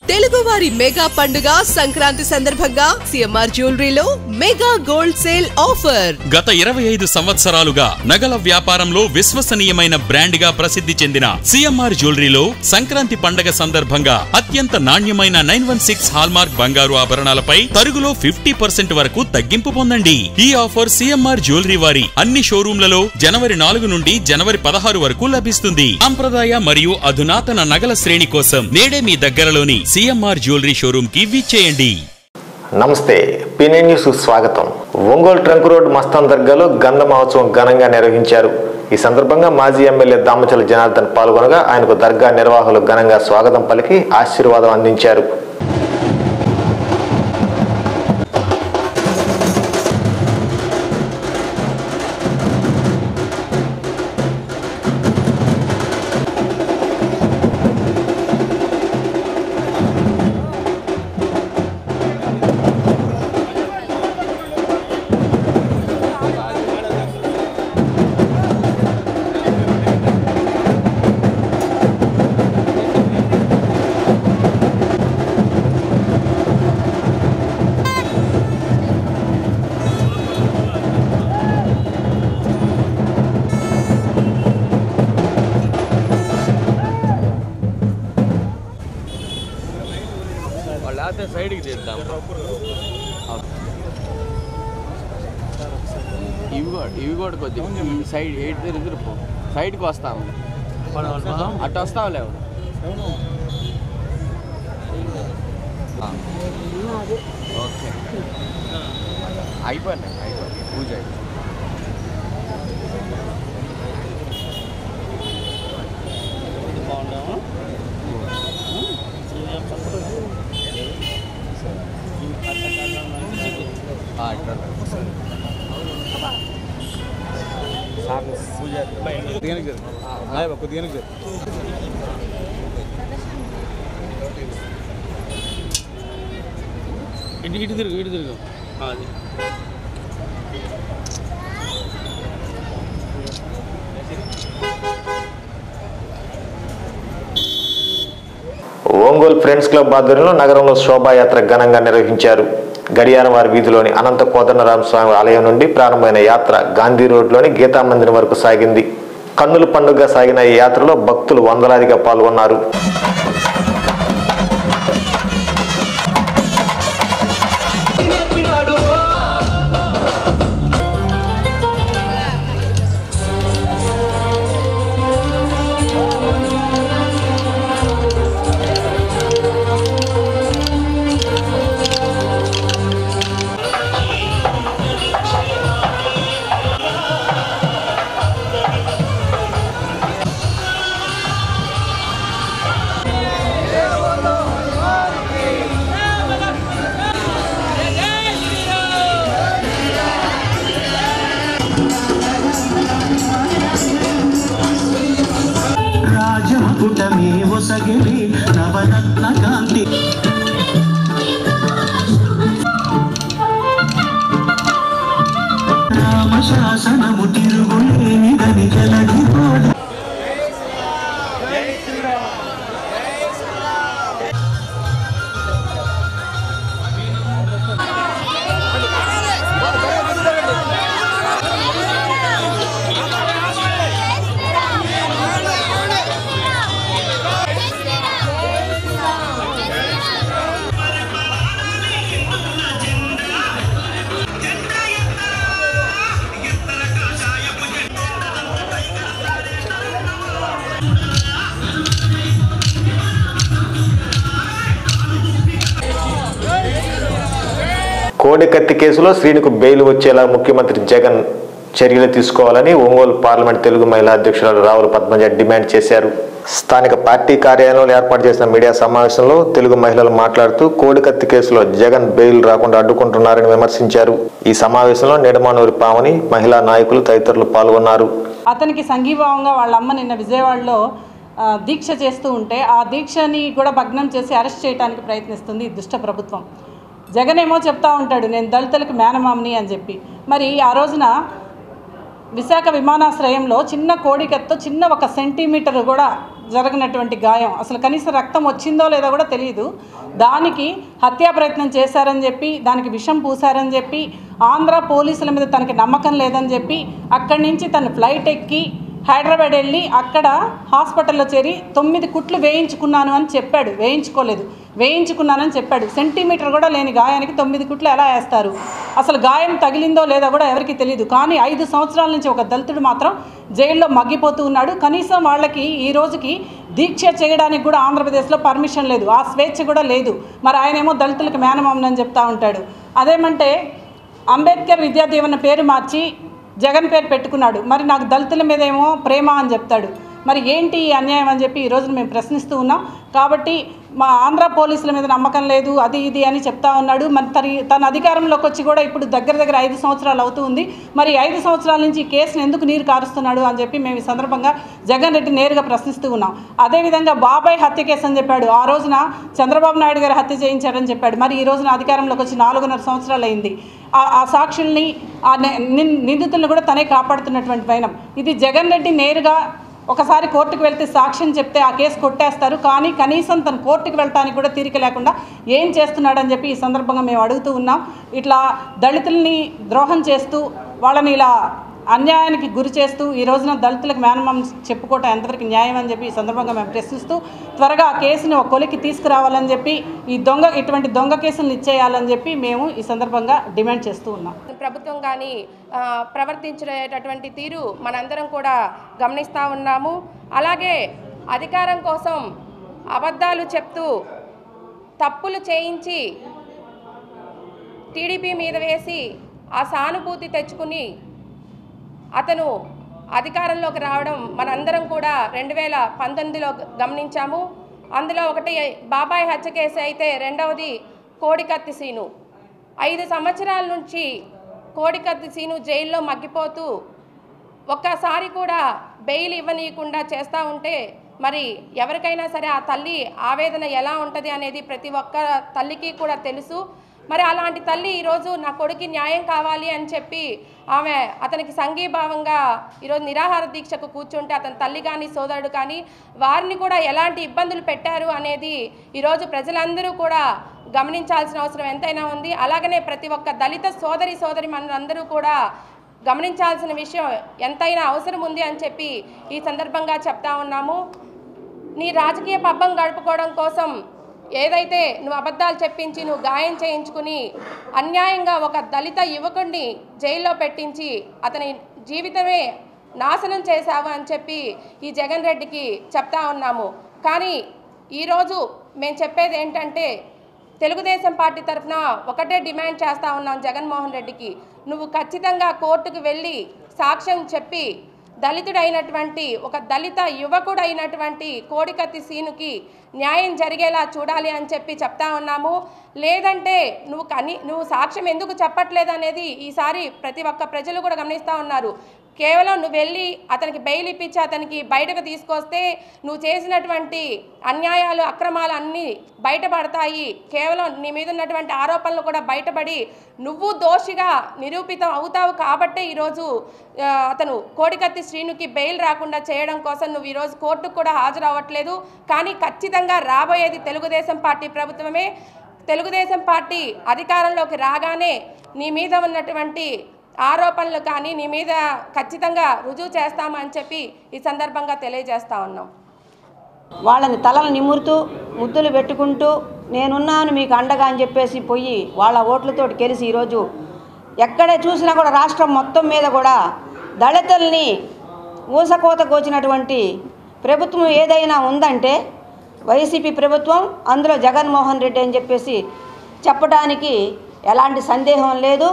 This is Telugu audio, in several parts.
తెలుగువారి మెగా పండుగ సంక్రాంతి సందర్భంగా సిఎంఆర్ జ్యువెలరీలో మెగా గోల్డ్ సేల్ ఆఫర్. గత 25 సంవత్సరాలుగా నగల వ్యాపారంలో విశ్వసనీయమైన బ్రాండ్ గా ప్రసిద్ధి చెందిన సిఎంఆర్ జ్యువెలరీలో సంక్రాంతి పండుగ సందర్భంగా అత్యంత నాణ్యమైన 916 హాల్మార్క్ బంగారు ఆభరణాలపై తరుగులో 50% వరకు తగ్గింపు పొందండి. ఈ ఆఫర్ సిఎంఆర్ జ్యువెలరీ వారి అన్ని షోరూంలలో జనవరి 4 నుండి జనవరి 16 వరకు లభిస్తుంది. సాంప్రదాయ మరియు అధునాతన నగల శ్రేణి కోసం నేడే మీ దగ్గరలోని సిఎంఆర్ జ్యువెలరీ షోరూమ్ కి విచ్చేయండి. నమస్తే, పినే న్యూస్ స్వాగతం. ఒంగోలు ట్రంక్ రోడ్ మస్తాన్ దర్గాలో గంధ మహోత్సవం ఘనంగా నిర్వహించారు. ఈ సందర్భంగా మాజీ ఎమ్మెల్యే దామచల జనార్దన్ పాల్గొనగా ఆయనకు దర్గా నిర్వాహకులు ఘనంగా స్వాగతం పలికి ఆశీర్వాదం అందించారు. సైడ్కి చేద్దాం. ఇవి కూడా కొద్దిగా ఈ సైడ్ ఎదురు సైడ్కి వస్తాము. అటు వస్తావు లేవు. ఓకే, అయిపోయింది పూజ. ఇటు తిరుగు ఒంగోలు ఫ్రెండ్స్ క్లబ్ ఆధ్వర్యంలో నగరంలో శోభాయాత్ర ఘనంగా నిర్వహించారు. గడియారవారి వీధిలోని అనంత కోదండరామ స్వామి ఆలయం నుండి ప్రారంభమైన యాత్ర గాంధీ రోడ్లోని గీతా మందిరం వరకు సాగింది. కన్నుల పండుగగా సాగిన ఈ యాత్రలో భక్తులు వందలాదిగా పాల్గొన్నారు. నవరత్న కాంతి రామ శాసనము తిరుగులేనిదని జలధిపోదు. కోడికత్తి కేసులో శ్రీనుకు బెయిల్ వచ్చేలా ముఖ్యమంత్రి జగన్ చర్యలు తీసుకోవాలని ఒంగోలు పార్లమెంట్ తెలుగు మహిళా అధ్యక్షురాలు రావుల పద్మజ డిమాండ్ చేశారు. స్థానిక పార్టీ కార్యాలయంలో ఏర్పాటు చేసిన మీడియా సమావేశంలో తెలుగు మహిళలు మాట్లాడుతూ కోడికత్తి కేసులో జగన్ బెయిల్ రాకుండా అడ్డుకుంటున్నారని విమర్శించారు. ఈ సమావేశంలో నిడమానూరి పావని, మహిళా నాయకులు తదితరులు పాల్గొన్నారు. అతనికి సంఘీభావంగా వాళ్ళ అమ్మ నిన్న విజయవాడలో దీక్ష చేస్తూ ఉంటే ఆ దీక్షని కూడా భగ్నం చేసి అరెస్ట్ చేయడానికి ప్రయత్నిస్తుంది ఈ దుష్ట ప్రభుత్వం. జగన్ ఏమో చెప్తా ఉంటాడు నేను దళితులకు మేనమామని అని చెప్పి. మరి ఆ రోజున విశాఖ విమానాశ్రయంలో చిన్న కోడికత్తో చిన్న 1 సెంటీమీటర్ కూడా జరిగినటువంటి గాయం, అసలు కనీసం రక్తం వచ్చిందో లేదో కూడా తెలియదు. దానికి హత్యా ప్రయత్నం చేశారని చెప్పి, దానికి విషం పూశారని చెప్పి, ఆంధ్ర పోలీసుల మీద తనకి నమ్మకం లేదని చెప్పి అక్కడి నుంచి తను ఫ్లైట్ ఎక్కి హైదరాబాద్ వెళ్ళి అక్కడ హాస్పిటల్లో చేరి 9 కుట్లు వేయించుకున్నాను అని చెప్పాడు. వేయించుకున్నానని చెప్పాడు. సెంటీమీటర్ కూడా లేని గాయానికి 9 కుట్లు ఎలా వేస్తారు? అసలు గాయం తగిలిందో లేదో కూడా ఎవరికి తెలియదు. కానీ 5 సంవత్సరాల నుంచి ఒక దళితుడు మాత్రం జైల్లో మగ్గిపోతూ ఉన్నాడు. కనీసం వాళ్ళకి ఈ రోజుకి దీక్ష చేయడానికి కూడా ఆంధ్రప్రదేశ్లో పర్మిషన్ లేదు, ఆ స్వేచ్ఛ కూడా లేదు. మరి ఆయనేమో దళితులకు మేనమామని చెప్తా ఉంటాడు. అదేమంటే అంబేద్కర్ విద్యా దీవెన పేరు మార్చి జగన్ పేరు పెట్టుకున్నాడు. మరి నాకు దళితుల మీద ఏమో ప్రేమ అని చెప్తాడు. మరి ఏంటి అన్యాయం అని చెప్పి ఈరోజు మేము ప్రశ్నిస్తూ ఉన్నాం. కాబట్టి మా ఆంధ్ర పోలీసుల మీద నమ్మకం లేదు, అది ఇది అని చెప్తా ఉన్నాడు. మరి తన అధికారంలోకి వచ్చి కూడా ఇప్పుడు దగ్గర 5 సంవత్సరాలు అవుతుంది. మరి 5 సంవత్సరాల నుంచి ఈ కేసును ఎందుకు నీరు కారుస్తున్నాడు అని చెప్పి మేము ఈ సందర్భంగా జగన్ రెడ్డి నేరుగా ప్రశ్నిస్తూ ఉన్నాం. అదేవిధంగా బాబాయ్ హత్య కేసు అని చెప్పాడు. ఆ రోజున చంద్రబాబు నాయుడు గారు హత్య చేయించాడని చెప్పాడు. మరి ఈ రోజున అధికారంలోకి వచ్చి 4.5 సంవత్సరాలు అయింది. ఆ సాక్షుల్ని, ఆ నిందితులను కూడా తనే కాపాడుతున్నటువంటి వైనం. ఇది జగన్ రెడ్డి నేరుగా ఒకసారి కోర్టుకు వెళ్తే సాక్ష్యం చెప్తే ఆ కేసు కొట్టేస్తారు. కానీ కనీసం తను కోర్టుకు వెళ్ళడానికి కూడా తీరిక లేకుండా ఏం చేస్తున్నాడని చెప్పి ఈ సందర్భంగా మేము అడుగుతూ ఉన్నాం. ఇట్లా దళితుల్ని ద్రోహం చేస్తూ, వాళ్ళని ఇలా అన్యాయానికి గురి చేస్తూ ఈ రోజున దళితులకు మేనమామ చెప్పుకోవటం ఎంతవరకు న్యాయం అని చెప్పి ఈ సందర్భంగా మేము ప్రశ్నిస్తూ త్వరగా ఆ కేసుని ఒక కొలికి తీసుకురావాలని చెప్పి ఇటువంటి దొంగ కేసులను ఇచ్చేయాలని చెప్పి మేము ఈ సందర్భంగా డిమాండ్ చేస్తూ ఉన్నాం. ప్రభుత్వం కానీ ప్రవర్తించేటటువంటి తీరు మనందరం కూడా గమనిస్తూ ఉన్నాము. అలాగే అధికారం కోసం అబద్ధాలు చెప్తూ తప్పులు చేయించి టీడీపీ మీద వేసి ఆ సానుభూతి తెచ్చుకుని అతను అధికారంలోకి రావడం మనందరం కూడా 2019లో గమనించాము. అందులో ఒకటి బాబాయ్ హత్య కేసు అయితే, రెండవది కోడికత్తి సీను. 5 సంవత్సరాల నుంచి కోడికత్తి సీను జైల్లో మగ్గిపోతూ ఒక్కసారి కూడా బెయిల్ ఇవ్వనీయకుండా చేస్తూ ఉంటే మరి ఎవరికైనా సరే ఆ తల్లి ఆవేదన ఎలా ఉంటుంది అనేది ప్రతి ఒక్క తల్లికి కూడా తెలుసు. మరి అలాంటి తల్లి ఈరోజు నా కొడుకు న్యాయం కావాలి అని చెప్పి ఆమె అతనికి సంఘీభావంగా ఈరోజు నిరాహార దీక్షకు కూర్చుంటే అతని తల్లి కానీ సోదరుడు కానీ వారిని కూడా ఎలాంటి ఇబ్బందులు పెట్టారు అనేది ఈరోజు ప్రజలందరూ కూడా గమనించాల్సిన అవసరం ఎంతైనా ఉంది. అలాగనే ప్రతి ఒక్క దళిత సోదరి మనందరూ కూడా గమనించాల్సిన విషయం ఎంతైనా అవసరం ఉంది అని చెప్పి ఈ సందర్భంగా చెప్తా ఉన్నాము. నీ రాజకీయ పబ్బం గడుపుకోవడం కోసం ఏదైతే నువ్వు అబద్ధాలు చెప్పించి నువ్వు గాయం చేయించుకుని అన్యాయంగా ఒక దళిత యువకుడిని జైల్లో పెట్టించి అతని జీవితమే నాశనం చేశావు అని చెప్పి ఈ జగన్ రెడ్డికి చెప్తా ఉన్నాము. కానీ ఈరోజు మేము చెప్పేది ఏంటంటే, తెలుగుదేశం పార్టీ తరఫున ఒకటే డిమాండ్ చేస్తూ ఉన్నాం జగన్మోహన్ రెడ్డికి, నువ్వు ఖచ్చితంగా కోర్టుకు వెళ్ళి సాక్ష్యం చెప్పి దళితుడైనటువంటి ఒక దళిత యువకుడైనటువంటి కోడికత్తి సీనుకి న్యాయం జరిగేలా చూడాలి అని చెప్పి చెప్తా ఉన్నాము. లేదంటే నువ్వు సాక్ష్యం ఎందుకు చెప్పట్లేదు అనేది ఈసారి ప్రతి ఒక్క ప్రజలు కూడా గమనిస్తూ ఉన్నారు. కేవలం నువ్వు వెళ్ళి అతనికి బెయిల్ ఇప్పించి అతనికి బయటకు తీసుకొస్తే నువ్వు చేసినటువంటి అన్యాయాలు అక్రమాలు అన్నీ బయటపడతాయి. కేవలం నీ మీద ఉన్నటువంటి ఆరోపణలు కూడా బయటపడి నువ్వు దోషిగా నిరూపితం అవుతావు. కాబట్టే ఈరోజు అతను కోడికత్తి శ్రీనుకి బెయిల్ రాకుండా చేయడం కోసం నువ్వు ఈరోజు కోర్టుకు కూడా హాజరవ్వట్లేదు. కానీ ఖచ్చితంగా రాబోయేది తెలుగుదేశం పార్టీ ప్రభుత్వమే. తెలుగుదేశం పార్టీ అధికారంలోకి రాగానే నీ మీద ఉన్నటువంటి ఆరోపణలు కానీ నీ మీద ఖచ్చితంగా రుజువు చేస్తామని చెప్పి ఈ సందర్భంగా తెలియజేస్తా ఉన్నాం. వాళ్ళని తలలు నిమురుతూ ముద్దులు పెట్టుకుంటూ నేనున్నాను మీకు అండగా అని చెప్పేసి పోయి వాళ్ళ ఓట్లతోటి గెలిచి ఈరోజు ఎక్కడ చూసినా కూడా రాష్ట్రం మొత్తం మీద కూడా దళితుల్ని ఊసకోత కోచినటువంటి ప్రభుత్వం ఏదైనా ఉందంటే వైసీపీ ప్రభుత్వం, అందులో జగన్మోహన్ రెడ్డి అని చెప్పేసి చెప్పడానికి ఎలాంటి సందేహం లేదు.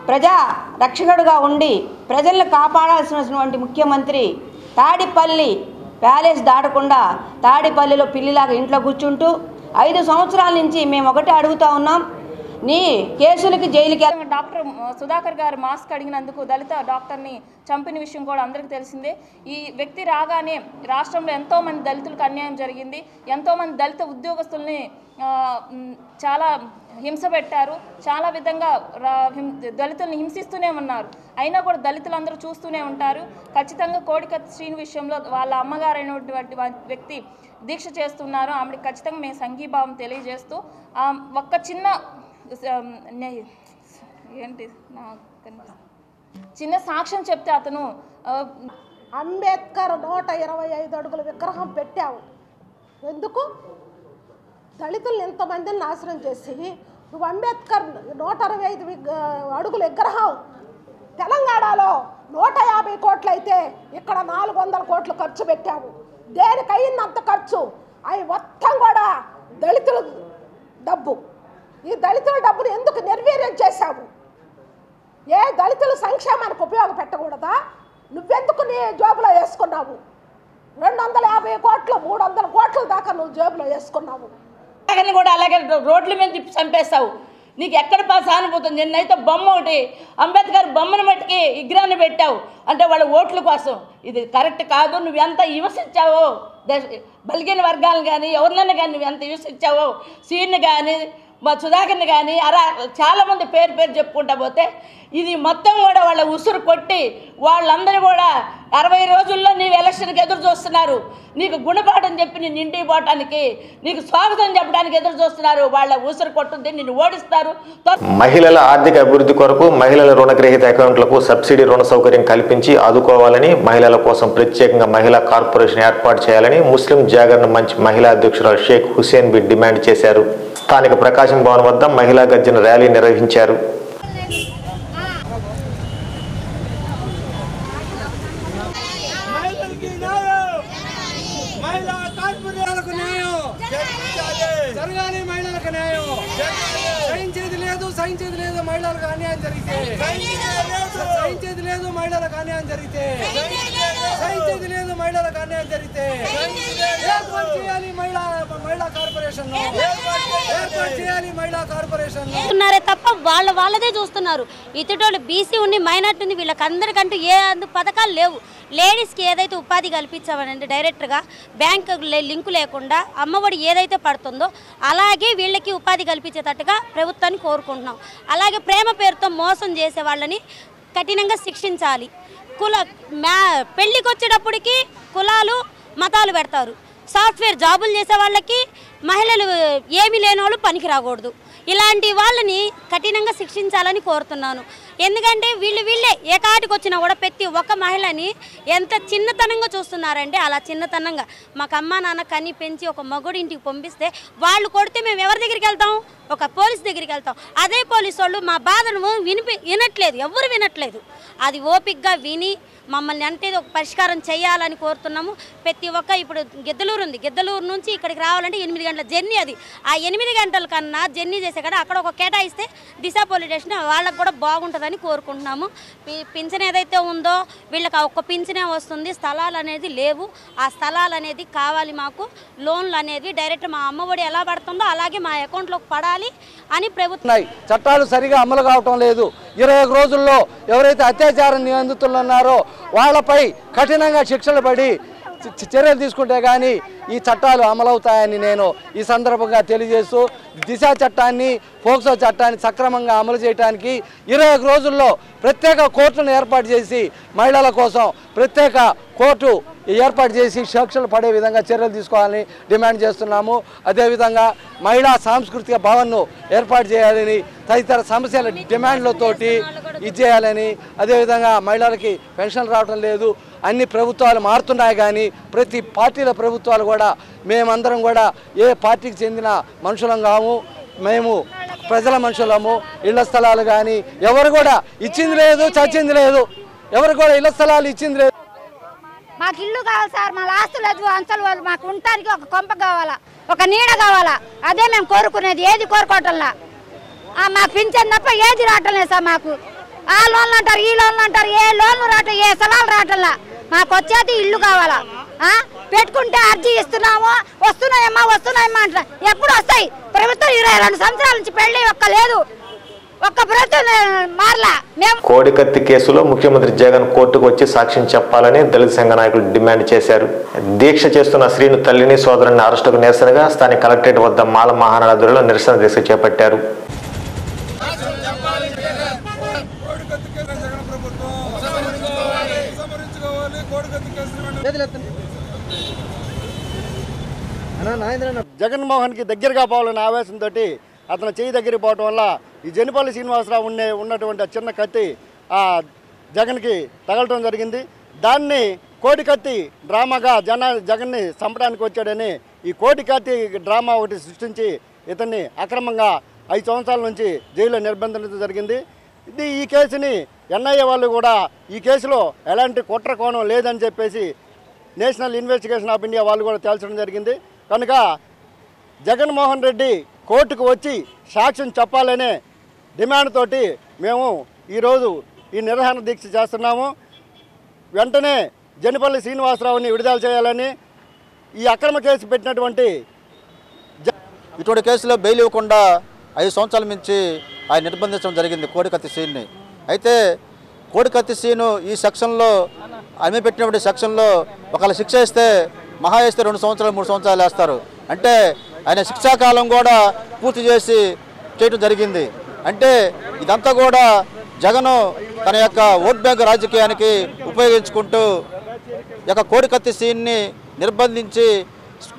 ప్రజా రక్షకుడుగా ఉండి ప్రజలను కాపాడాల్సినటువంటి ముఖ్యమంత్రి తాడిపల్లి ప్యాలెస్ దాటకుండా తాడిపల్లిలో పిల్లిలాగా ఇంట్లో కూర్చుంటూ 5 సంవత్సరాల నుంచి మేము ఒకటే అడుగుతూ ఉన్నాం. నీ కేసులకి జైలుకి డాక్టర్ సుధాకర్ గారు మాస్క్ అడిగినందుకు దళిత డాక్టర్ని చంపిన విషయం కూడా అందరికీ తెలిసిందే. ఈ వ్యక్తి రాగానే రాష్ట్రంలో ఎంతోమంది దళితులకు అన్యాయం జరిగింది. ఎంతోమంది దళిత ఉద్యోగస్తుల్ని చాలా హింస పెట్టారు. చాలా విధంగా దళితుల్ని హింసిస్తూనే ఉన్నారు. అయినా కూడా దళితులందరూ చూస్తూనే ఉంటారు. ఖచ్చితంగా కోడికత్తి శ్రీను విషయంలో వాళ్ళ అమ్మగారైనటువంటి వ్యక్తి దీక్ష చేస్తున్నారు. ఆమెకి ఖచ్చితంగా మేము సంఘీభావం తెలియజేస్తూ ఒక్క చిన్న చిన్న సాక్ష్యం చెప్తే అతను అంబేద్కర్ 125 అడుగుల విగ్రహం పెట్టావు, ఎందుకు? దళితులను ఎంతమందిని నాశనం చేసి నువ్వు అంబేద్కర్ 125 అడుగుల విగ్రహం తెలంగాణలో 150 కోట్లు అయితే ఇక్కడ 400 కోట్లు ఖర్చు పెట్టావు. దేనికి అయిందంత ఖర్చు? అవి మొత్తం కూడా దళితుల డబ్బు. ఈ దళితుల డబ్బును ఎందుకు నిర్వీర్యం చేశావు? ఏ దళితుల సంక్షేమానికి ఉపయోగపెట్టకూడదా? నువ్వెందుకు నీ జేబులో వేసుకున్నావు? 250 కోట్లు 300 కోట్ల దాకా నువ్వు జేబులో వేసుకున్నావు. కూడా అలాగే రోడ్ల మీద తిప్పి చంపేస్తావు. నీకు ఎక్కడ సానుభూతుంది? నిన్నైతే బొమ్మ ఒకటి అంబేద్కర్ బొమ్మను మట్టికి విగ్రహాన్ని పెట్టావు అంటే వాళ్ళ ఓట్ల కోసం. ఇది కరెక్ట్ కాదు. నువ్వు ఎంత హింసించావో బలిగిన వర్గాలను కానీ ఎవరినైనా కానీ నువ్వు ఎంత హింసించావో, సీన్ని కానీ మా సుధాకర్ని కానీ చాలామంది పేరు చెప్పుకుంటా పోతే ఇది మొత్తం కూడా వాళ్ళ ఉసురు కొట్టి వాళ్ళందరూ కూడా 60 రోజుల్లో నీవు ఎలక్షన్కి ఎదురు చూస్తున్నారు. నీకు గుణపాఠం చెప్పి నిన్ను ఇంటికి పోవటానికి, నీకు స్వాగతం చెప్పడానికి ఎదురు చూస్తున్నారు. వాళ్ళ ఉసురు కొట్టుంది, నిన్ను ఓడిస్తారు. మహిళల ఆర్థిక అభివృద్ధి కొరకు మహిళల రుణగ్రహీత అకౌంట్లకు సబ్సిడీ రుణ సౌకర్యం కల్పించి ఆదుకోవాలని, మహిళల కోసం ప్రత్యేకంగా మహిళా కార్పొరేషన్ ఏర్పాటు చేయాలని ముస్లిం జాగరణ మంచ్ మహిళా అధ్యక్షురాలు షేక్ హుసేన్ బి డిమాండ్ చేశారు. స్థానిక ప్రకాశం భవన్ వద్ద మహిళా గర్జన ర్యాలీ నిర్వహించారు. సహించేది లేదు మహిళలకు అన్యాయం జరిగితే, సహించేది లేదు మహిళలకు అన్యాయం జరిగితే, సహించేది లేదు మహిళలకు అన్యాయం జరిగితే ఏర్పాటు చేయాలి మహిళా కార్పొరేషన్, ఏర్పాటు చేయాలి మహిళా కార్పొరేషన్. తప్ప వాళ్ళదే చూస్తున్నారు. ఇతరులు బీసీ ఉంది, మైనార్టీ ఉంది, వీళ్ళకి అందరికంటూ ఏ పథకాలు లేవు. లేడీస్కి ఏదైతే ఉపాధి కల్పించామనంటే డైరెక్ట్గా బ్యాంకు లింకు లేకుండా అమ్మఒడి ఏదైతే పడుతుందో అలాగే వీళ్ళకి ఉపాధి కల్పించేటట్టుగా ప్రభుత్వాన్ని కోరుకుంటున్నాం. అలాగే ప్రేమ పేరుతో మోసం చేసే వాళ్ళని కఠినంగా శిక్షించాలి. పెళ్ళికి వచ్చేటప్పటికి కులాలు మతాలు పెడతారు. సాఫ్ట్వేర్ జాబులు చేసే వాళ్ళకి మహిళలు ఏమీ లేని వాళ్ళు పనికి రాకూడదు. ఇలాంటి వాళ్ళని కఠినంగా శిక్షించాలని కోరుతున్నాను. ఎందుకంటే వీళ్ళే ఏ కాటికి వచ్చినా కూడా ప్రతి ఒక్క మహిళని ఎంత చిన్నతనంగా చూస్తున్నారంటే అలా చిన్నతనంగా మాకు అమ్మ నాన్న కని పెంచి ఒక మగుడి ఇంటికి పంపిస్తే వాళ్ళు కొడితే మేము ఎవరి దగ్గరికి వెళ్తాం? ఒక పోలీస్ దగ్గరికి వెళ్తాం. అదే పోలీసు వాళ్ళు మా బాధను వినట్లేదు, ఎవరు వినట్లేదు. అది ఓపికగా విని మమ్మల్ని అంటే ఒక పరిష్కారం చేయాలని కోరుతున్నాము. ప్రతి ఒక్క ఇప్పుడు గిద్దలూరు ఉంది, గిద్దలూరు నుంచి ఇక్కడికి రావాలంటే 8 గంటల జర్నీ. అది ఆ 8 గంటల కన్నా జర్నీ చేసే కదా అక్కడ ఒక కేటాయిస్తే దిశ పోలీస్ స్టేషన్ వాళ్ళకు కూడా బాగుంటుందని కోరుకుంటున్నాము. పింఛన్ ఏదైతే ఉందో వీళ్ళకి ఒక్క పింఛనే వస్తుంది, స్థలాలు అనేది లేవు. ఆ స్థలాలు అనేది కావాలి మాకు. లోన్లు అనేది డైరెక్ట్ మా అమ్మఒడి ఎలా పడుతుందో అలాగే మా అకౌంట్లోకి పడాలి అని ప్రభుత్వం. చట్టాలు సరిగా అమలు కావటం లేదు. 21 రోజుల్లో ఎవరైతే అత్యాచారం నిందితులున్నారో వాళ్ళపై కఠినంగా శిక్షలు పడి చర్యలు తీసుకుంటే కానీ ఈ చట్టాలు అమలవుతాయని నేను ఈ సందర్భంగా తెలియజేస్తూ దిశ చట్టాన్ని, పోక్సో చట్టాన్ని సక్రమంగా అమలు చేయడానికి 21 రోజుల్లో ప్రత్యేక కోర్టును ఏర్పాటు చేసి మహిళల కోసం ప్రత్యేక కోర్టు ఏర్పాటు చేసి శిక్షలు పడే విధంగా చర్యలు తీసుకోవాలని డిమాండ్ చేస్తున్నాము. అదేవిధంగా మహిళా సాంస్కృతిక భవన్ను ఏర్పాటు చేయాలని, తదితర సమస్యల డిమాండ్లతోటి చేయాలని, అదేవిధంగా మహిళలకి పెన్షన్ రావడం లేదు. అన్ని ప్రభుత్వాలు మారుతున్నాయి కానీ ప్రతి పార్టీల ప్రభుత్వాలు కూడా మేమందరం కూడా ఏ పార్టీకి చెందిన మనుషులం కాము, మేము ప్రజల మనుషులము. ఇళ్ల స్థలాలు కానీ ఎవరు కూడా ఇచ్చింది లేదు, చచ్చింది లేదు. ఎవరు కూడా ఇళ్ల స్థలాలు ఇచ్చింది లేదు. మాకు ఇల్లు కావాలి సార్, మా ఆస్తులు లేదు, అంచలు వాళ్ళు మాకు ఉండటానికి ఒక కొంప కావాలా, ఒక నీడ కావాలా. అదే మేము కోరుకునేది, ఏది కోరుకోవటంలా. మాకు పింఛన్ తప్ప ఏది రావటం లేదు సార్. మాకు ఆ లోన్లు అంటారు, ఈ లోన్లు అంటారు, ఏ లోన్లు రావటం, ఏ స్థలాలు రావటంలా. మాకు వచ్చేది ఇల్లు కావాలా. పెట్టుకుంటే అర్జీ ఇస్తున్నాము, వస్తున్నాయమ్మా అంటారు. ఎప్పుడు వస్తాయి? ప్రభుత్వం 22 సంవత్సరాల నుంచి పెళ్లి ఒక్క లేదు, ఒక్క ప్రభుత్వం మారలా. మేము కోడికత్తి కేసులో ముఖ్యమంత్రి జగన్ కోర్టుకు వచ్చి సాక్ష్యం చెప్పాలని దళిత సంఘ నాయకులు డిమాండ్ చేశారు. దీక్ష చేస్తున్న శ్రీను తల్లిని సోదరుని అరెస్టుకు నిరసనగా స్థానిక కలెక్టరేట్ వద్ద మాల మహానాడు ఆధ్వర్యంలో నిరసన దీక్ష చేపట్టారు. జగన్మోహన్కి దగ్గరగా పోవాలనే ఆవేశంతో అతను చేయి దగ్గరికి పోవటం వల్ల ఈ జనిపల్లి శ్రీనివాసరావు ఉన్నటువంటి ఆ చిన్న కత్తి ఆ జగన్కి తగలటం జరిగింది. దాన్ని కోడికత్తి డ్రామాగా జగన్ని చంపడానికి వచ్చాడని ఈ కోడికత్తి డ్రామా ఒకటి సృష్టించి ఇతన్ని అక్రమంగా 5 సంవత్సరాల నుంచి జైల్లో నిర్బంధించడం జరిగింది. ఈ కేసుని ఎన్ఐఏ వాళ్ళు కూడా ఈ కేసులో ఎలాంటి కుట్ర కోణం లేదని చెప్పేసి నేషనల్ ఇన్వెస్టిగేషన్ ఆఫ్ ఇండియా వాళ్ళు కూడా తేల్చడం జరిగింది. కనుక జగన్మోహన్ రెడ్డి కోర్టుకు వచ్చి సాక్ష్యం చెప్పాలనే డిమాండ్ తోటి మేము ఈరోజు ఈ నిరసన దీక్ష చేస్తున్నాము. వెంటనే జనిపల్లి శ్రీనివాసరావుని విడుదల చేయాలని ఈ అక్రమ కేసు పెట్టినటువంటి ఇటువంటి కేసులో బెయిల్ ఇవ్వకుండా 5 సంవత్సరాల నుంచి ఆయన నిర్బంధించడం జరిగింది కోడికత్తి సీన్ని. అయితే కోడికత్తి సీను ఈ సెక్షన్లో ఆమె పెట్టినటువంటి సెక్షన్లో ఒకవేళ శిక్ష ఇస్తే మహా వేస్తే 2 సంవత్సరాలు 3 సంవత్సరాలు వేస్తారు. అంటే ఆయన శిక్షాకాలం కూడా పూర్తి చేసి చేయడం జరిగింది. అంటే ఇదంతా కూడా జగను తన యొక్క ఓట్ బ్యాంక్ రాజకీయానికి ఉపయోగించుకుంటూ యొక్క కోడికత్తి సీన్ని నిర్బంధించి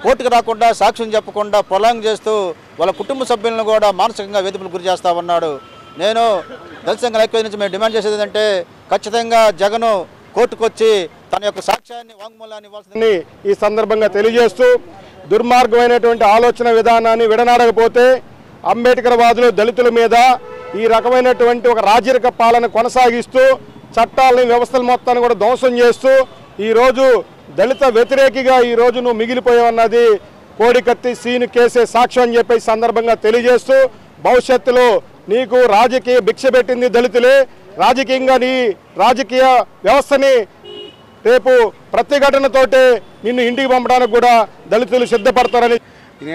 కోర్టుకు రాకుండా సాక్ష్యం చెప్పకుండా ప్రొలాంగ్ చేస్తూ వాళ్ళ కుటుంబ సభ్యులను కూడా మానసికంగా వేధింపులకు గురి చేస్తూ ఉన్నాడు. నేను దళిత సంఘ ఐక్యత నుంచి మేము డిమాండ్ చేసేది ఏంటంటే ఖచ్చితంగా జగను కోర్టుకు వచ్చి తన యొక్క సాక్ష్యాన్ని వాంగ్మూలాన్ని ఇవ్వాల్సిందని ఈ సందర్భంగా తెలియజేస్తూ దుర్మార్గమైనటువంటి ఆలోచన విధానాన్ని విడనాడకపోతే అంబేద్కర్ వాదులు దళితుల మీద ఈ రకమైనటువంటి ఒక రాజరిక పాలన కొనసాగిస్తూ చట్టాలని వ్యవస్థల మొత్తాన్ని కూడా ధ్వంసం చేస్తూ ఈరోజు దళిత వ్యతిరేకిగా ఈరోజు నువ్వు మిగిలిపోయావన్నది కోడికత్తి సీను కేసే సాక్ష్యం అని చెప్పి సందర్భంగా తెలియజేస్తూ భవిష్యత్తులో నీకు రాజకీయ భిక్ష పెట్టింది దళితులే, రాజకీయంగా నీ రాజకీయ వ్యవస్థని రేపు ప్రతిఘటనతోటే నిన్ను ఇంటికి పంపడానికి కూడా దళితులు సిద్ధపడతారని.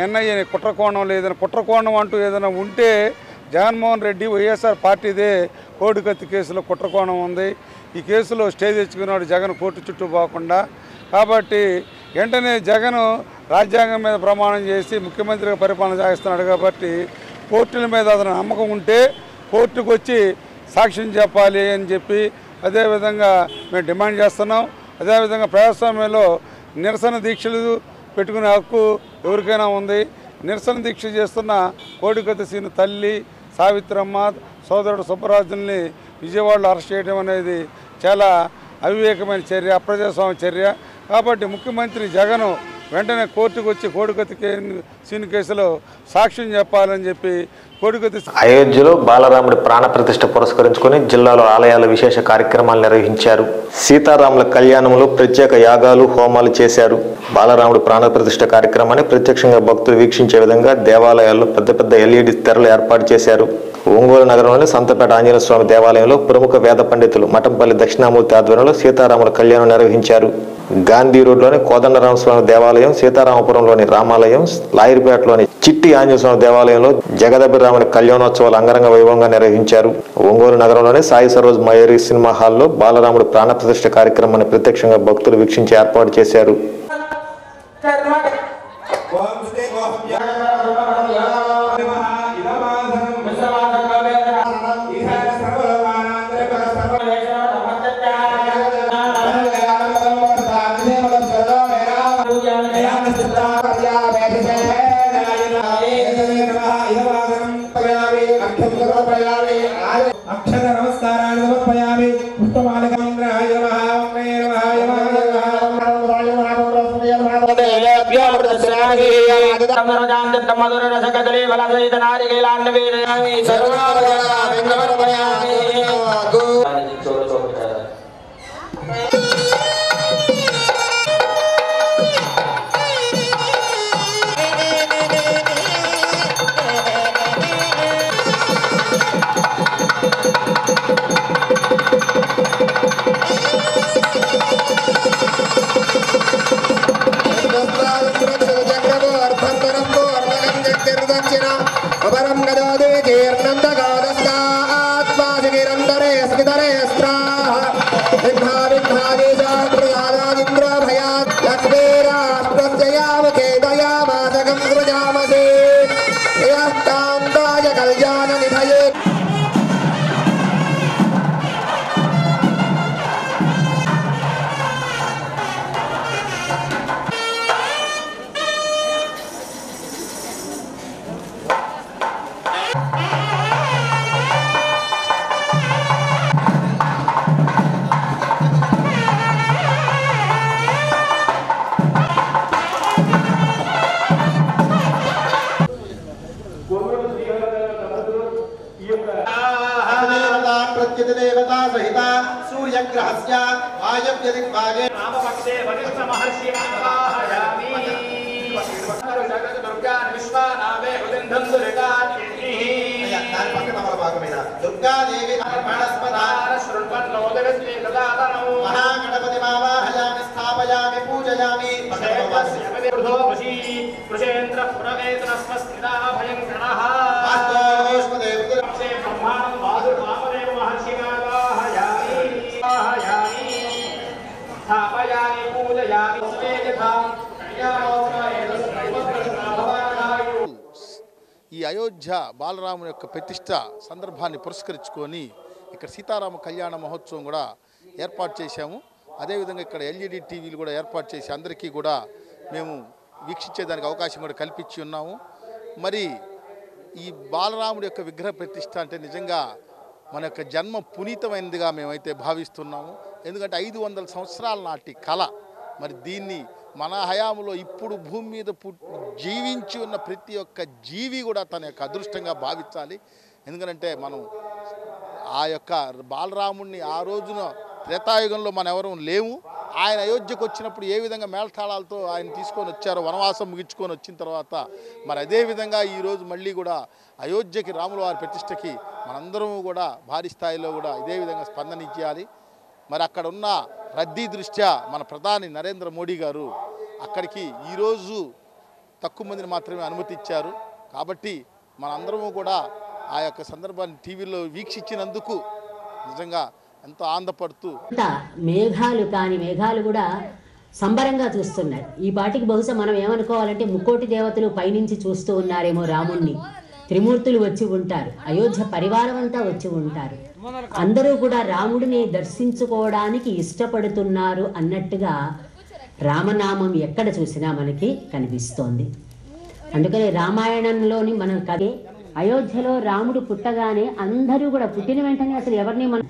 ఎన్ఐఏ కుట్రకోణం లేదని కుట్రకోణం అంటూ ఏదైనా ఉంటే జగన్మోహన్ రెడ్డి వైఎస్ఆర్ పార్టీదే కోడికత్తి కేసులో కుట్రకోణం ఉంది. ఈ కేసులో స్టే తెచ్చుకున్నాడు జగన్ కోర్టు చుట్టూ పోకుండా. కాబట్టి వెంటనే జగన్ రాజ్యాంగం మీద ప్రమాణం చేసి ముఖ్యమంత్రిగా పరిపాలన చేస్తున్నాడు. కాబట్టి కోర్టుల మీద అతను నమ్మకం ఉంటే కోర్టుకు వచ్చి సాక్ష్యం చెప్పాలి అని చెప్పి అదేవిధంగా మేము డిమాండ్ చేస్తున్నాం. అదేవిధంగా ప్రజాస్వామ్యంలో నిరసన దీక్షలు పెట్టుకునే హక్కు ఎవరికైనా ఉంది. నిరసన దీక్ష చేస్తున్న కోడికత్తి సీను తల్లి సావిత్రమ్మ సోదరుడు సుబ్బరాజుల్ని విజయవాడలో అరెస్ట్ చేయడం అనేది చాలా అవివేకమైన చర్య, అప్రజాస్వామ్య చర్య. కాబట్టి ముఖ్యమంత్రి జగన్ వెంటనే కోర్టుకు వచ్చి కోడికత్తి సీను కేసులో సాక్ష్యం చెప్పాలని చెప్పి కోడికత్తి. అయోధ్యలో బాలరాముడి ప్రాణ ప్రతిష్ఠ పురస్కరించుకుని జిల్లాలో ఆలయాల విశేష కార్యక్రమాలు నిర్వహించారు. సీతారాముల కళ్యాణంలో ప్రత్యేక యాగాలు హోమాలు చేశారు. బాలరాముడి ప్రాణ ప్రతిష్ఠ కార్యక్రమాన్ని ప్రత్యక్షంగా భక్తులు వీక్షించే విధంగా దేవాలయాల్లో పెద్ద పెద్ద ఎల్ఈడి తెరలు ఏర్పాటు చేశారు. ఒంగోలు నగరంలోని సంతపేట ఆంజనేయ స్వామి దేవాలయంలో ప్రముఖ వేద పండితులు మఠంపల్లి దక్షిణామూర్తి ఆధ్వర్యంలో సీతారాముల కళ్యాణం నిర్వహించారు. గాంధీ రోడ్లోని కోదండరామ స్వామి దేవాలయం, సీతారామపురంలోని రామాలయం, లాయిర్పేటలోని చిట్టి ఆంజనేయ స్వామి దేవాలయంలో జగదభిరాముని కళ్యాణోత్సవాలు అంగరంగ వైభవంగా నిర్వహించారు. ఒంగోలు నగరంలోని సాయి సరోజ్ మయూరి సినిమా హాల్లో బాలరాముడి ప్రాణ ప్రతిష్ఠ కార్యక్రమాన్ని ప్రత్యక్షంగా భక్తులు వీక్షించి ఏర్పాటు చేశారు. చక్రము అర్థంతరంలో అర్ధగం दक्षिणम् अपरं गदोदे जीर्णन्दगादस्तात्मासिगिरन्दरे स्मितरे स्त्राः विद्धाविद्धादेशात्प्रयादादिन्द्रो भयात् लक्ष्मीराष्ट्रस्ययामुखे दयामासकं सृजामसे यस्तान्ताय कल्याणनिधये देवता सहित सूर्यग्रहस्य आयव्यदिग्भागे नामपक्षे वरिष्ठ महर्षि आवाहयामि दुर्गा विश्वानामे उदिन्धन्दुरिकाचिः दुर्गा देवी अर्पणस्पदार श्रुण्वन्नोदकस्मे ददातनौ महागणपति मावाहयामि स्थापयामि पूजयामि वृधो वशी वृषेन्द्र पुरवेतनस्वस्थिता भयङ्करः वास्तोष्मदेवते ब्रह्माणं वासुदेव महर्षि आवाहयामि स्थापयामि पूजयामि सर्वेभ्यः ఈ అయోధ్య బాలరాముని యొక్క ప్రతిష్ట సందర్భాన్ని పురస్కరించుకొని ఇక్కడ సీతారామ కళ్యాణ మహోత్సవం కూడా ఏర్పాటు చేశాము. అదేవిధంగా ఇక్కడ ఎల్ఈడి టీవీలు కూడా ఏర్పాటు చేసి అందరికీ కూడా మేము వీక్షించేదానికి అవకాశం కూడా కల్పించి ఉన్నాము. మరి ఈ బాలరాముడి యొక్క విగ్రహ ప్రతిష్ట అంటే నిజంగా మన యొక్క జన్మ పునీతమైనదిగా మేమైతే భావిస్తున్నాము. ఎందుకంటే 500 సంవత్సరాల నాటి కళ. మరి దీన్ని మన హయాంలో ఇప్పుడు భూమి మీద జీవించి ఉన్న ప్రతి ఒక్క జీవి కూడా తన యొక్క అదృష్టంగా భావించాలి. ఎందుకంటే మనం ఆ యొక్క బాలరాముడిని ఆ రోజున త్రేతాయుగంలో మనం ఎవరూ లేము. ఆయన అయోధ్యకు వచ్చినప్పుడు ఏ విధంగా మేళతాళాలతో ఆయన తీసుకొని వచ్చారో వనవాసం ముగించుకొని వచ్చిన తర్వాత మరి అదేవిధంగా ఈరోజు మళ్ళీ కూడా అయోధ్యకి రాముల వారి ప్రతిష్టకి మనందరము కూడా భారీ స్థాయిలో కూడా ఇదే విధంగా స్పందన ఇచ్చేయాలి. మరి అక్కడ ఉన్న రద్దీ దృష్ట్యా మన ప్రధాని నరేంద్ర మోడీ గారు అక్కడికి ఈరోజు తక్కువ మందిని మాత్రమే అనుమతి ఇచ్చారు. కాబట్టి మనందరము కూడా ఆ యొక్క సందర్భాన్ని టీవీలో వీక్షించినందుకు నిజంగా ఎంతో ఆనందపడుతూ మేఘాలు కాని మేఘాలు కూడా సంబరంగా చూస్తున్నాయి. ఈ పాటికి బహుశా మనం ఏమనుకోవాలంటే ముక్కోటి దేవతలు పైనుంచి చూస్తూ ఉన్నారేమో రాముణ్ణి. త్రిమూర్తులు వచ్చి ఉంటారు, అయోధ్య పరివారం అంతా వచ్చి ఉంటారు. అందరూ కూడా రాముడిని దర్శించుకోవడానికి ఇష్టపడుతున్నారు అన్నట్టుగా రామనామం ఎక్కడ చూసినా మనకి కనిపిస్తోంది. అందుకని రామాయణంలోని మనం కదే అయోధ్యలో రాముడు పుట్టగానే అందరూ కూడా పుట్టిన వెంటనే అసలు ఎవరిని మన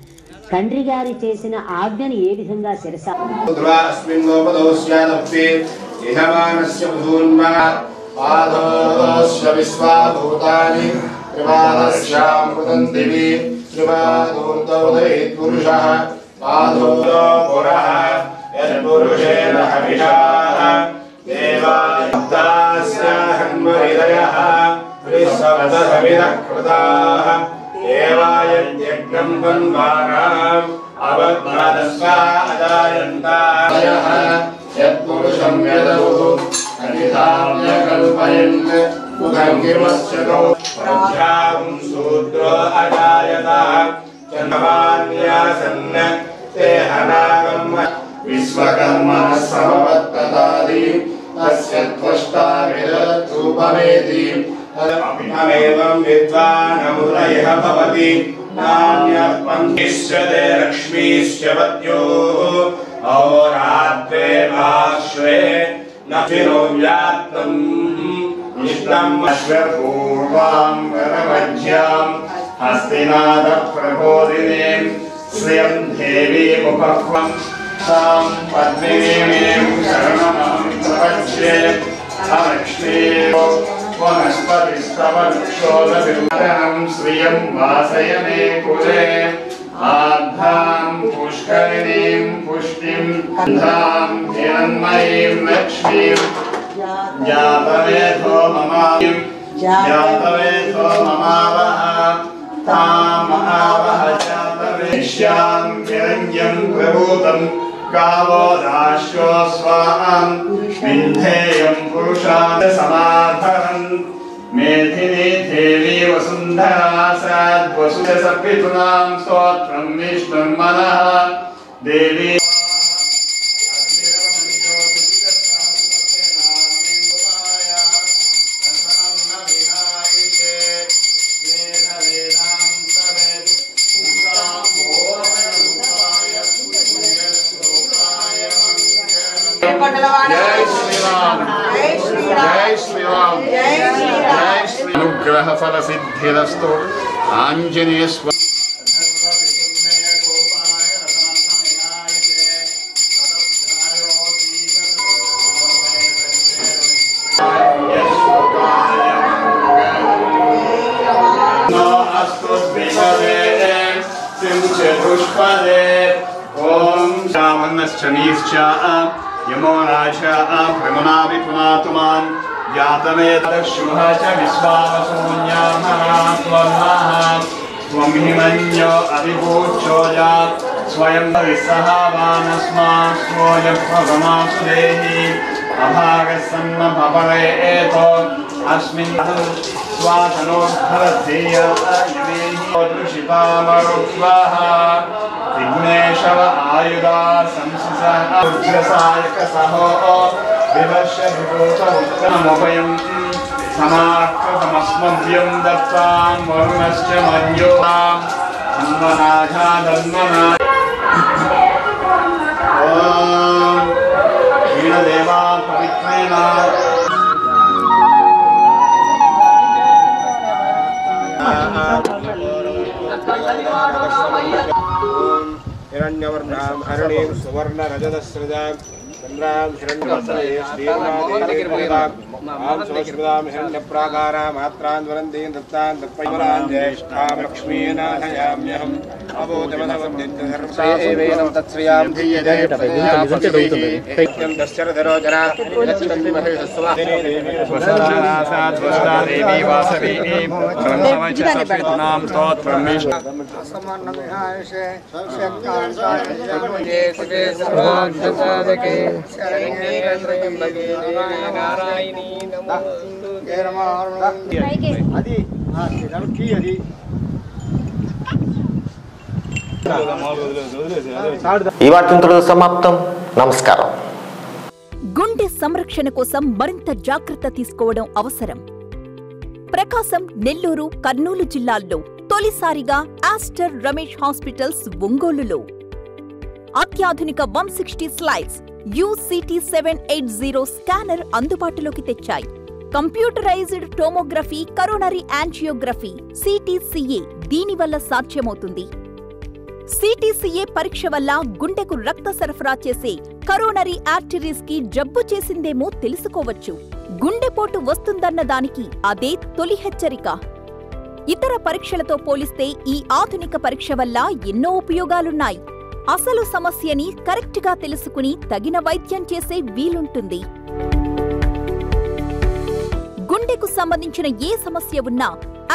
తండ్రి గారి చేసిన ఆజ్ఞని ఏ విధంగా एवायज्ञं वन्वानाम् अवज्ञादस्वादायन्तायः यत्पुरुषं यदुः अनिधाम्यकल्पयन् मुखङ्गिमस्यतो प्रध्यां शूद्रो अजायतः चन्द्रमान्यासन् ते हनागम् विश्वकर्मणः समवत्तदादि तस्य त्वष्टा विदरूपमेति अमेवं विद्वानमुदयः भवति नान्यः पन्थिष्यते लक्ष्मीश्च पत्योः अहोरात्रे भाश्वे नक्षिनो व्याप्तम् इष्टम् अश्वपूर्वां वरमध्यां हस्तिनाथः प्रबोधिनीं श्रियं देवीमुपह्वं तां पद्मिनीं शरणमहं प्रपद्ये लक्ष्मीः वनस्पतिस्तवक्षोदविमरणं श्रियं वासयने कुले आर्धां पुष्करिणीं पुष्टिं गन्धां हिरण्मयीं लक्ष्मीं जातवेदो ममावह तामावह जातवेश्यां विरञ्जं प्रभूतं गावो दाश्यो स्वाहां विन्धेयं पुरुषान् समाधरन् मेधिनी देवी वसुन्धरा सद्वसुधसर्पितॄणां स्तोत्रं विष्णुर्मनः देवी अनुग्रह फल सिद्धिरस्तु आंजनेय ओम श्रावणश्चनीश्च यमो राजा भ्रमणा विपुनातुमान् यातमेतशुभः च विश्वावसून्यामरात्वन्नः त्वं हिमन्यो अभिभूचोजा स्वयं विस्सहावानस्मान् स्वयं देहि अभागसन्न भवरे एतो अस्मिन् स्वातनोद्धरधेय यमेहिषितामरुद्वः विघ्नेशव आयुधा संसिसः उग्रसायक सहो विवश्य विभूत उत्तमोभयं समाकृतमस्मभ्यं दत्तां वरुणश्च मन्योतां अन्वनाघादन्वना ॐ वीणदेवा पवित्रेण हिरण्यवर्णां हरिणीं सुवर्णरजतस्रजां चन्द्रां हिरण्यवर्णये श्रीर्वादेवीं आं सुस्मृतां हिरण्यप्राकारां मात्रान् वरन्तीं दत्तां दत्पैमलां ज्येष्ठां लक्ष्मीनाथयाम्यहम् अबोधमसवन्दित्यधर्मसावेनं तत्श्रियां धीयजयपदयापदीः दश्चरधरो जना देवी वासवी ब्रह्मवचसपितॄणां स्तोत्रं ఈ వార్తతో సమాప్తం. నమస్కారం. గుండె సంరక్షణ కోసం మరింత జాగ్రత్త తీసుకోవడం అవసరం. ప్రకాశం, నెల్లూరు, కర్నూలు జిల్లాల్లో తొలిసారిగా ఆస్టర్ రమేష్ హాస్పిటల్స్ ఒంగోలులో అత్యాధునిక 160 స్లైడ్స్ UCT 780 స్కానర్ అందుబాటులోకి తెచ్చాయి. Computerised tomography, coronary angiography, CTCA దీనివల్ల సాధ్యమవుతుంది. CTCA పరీక్ష వల్ల గుండెకు రక్త సరఫరా చేసే కరోనరీ ఆర్టరీస్ కి జబ్బు చేసిందేమో తెలుసుకోవచ్చు. గుండెపోటు వస్తుందన్న దానికి అదే తొలి హెచ్చరిక. ఇతర పరీక్షలతో పోలిస్తే ఈ ఆధునిక పరీక్ష వల్ల ఎన్నో ఉపయోగాలున్నాయి. అసలు సమస్యని కరెక్ట్గా తెలుసుకుని తగిన వైద్యం చేసే వీలుంటుంది. గుండెకు సంబంధించిన ఏ సమస్య ఉన్నా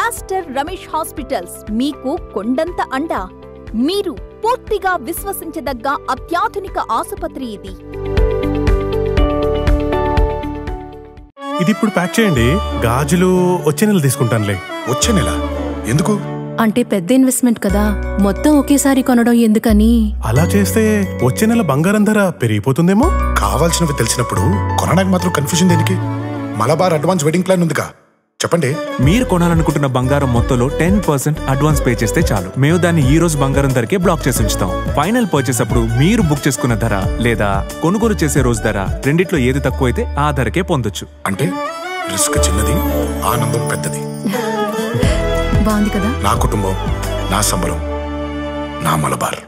ఆస్టర్ రమేష్ హాస్పిటల్స్ మీకు కొండంత అండ. మీరు పూర్తిగా విశ్వసించదగ్గ అత్యాధునిక ఆసుపత్రి ఇది. ఇది ఇప్పుడు ప్యాక్ చేయండి. గాజులు వచ్చే నెల తీసుకుంటానులే. వచ్చే నెల ఎందుకు? అంటే పెద్ద ఇన్వెస్ట్మెంట్ కదా, మొత్తం ఒకేసారి కొనడం ఎందుకని. అలా చేస్తే వచ్చే నెల బంగారం ధర పెరిగిపోతుందేమో. కావాల్సినవి తెలిసినప్పుడు కొనడానికి మాత్రం కన్ఫ్యూజన్ దేనికి? మలబార్ అడ్వాన్స్ వెడ్డింగ్ ప్లాన్ ఉందిగా, చెప్పండి. మీరు కొనాలనుకుంటున్న బంగారం మొత్తంలో 10% అడ్వాన్స్ పే చేస్తే చాలు. మేము దాన్ని ఈ రోజు బంగారం ధరకే బ్లాక్ చేసి ఉంచుతాం. ఫైనల్ పర్చేస్ అప్పుడు మీరు బుక్ చేసుకున్న ధర లేదా కొనుగోలు చేసే రోజు ధర రెండిట్లో ఏది తక్కువైతే ఆ ధరకే పొందొచ్చు. అంటే రిస్క్ చిన్నది, ఆనందం పెద్దది. బాగుంది కదా. నా కుటుంబం, నా సంబరం, నా మలబార్.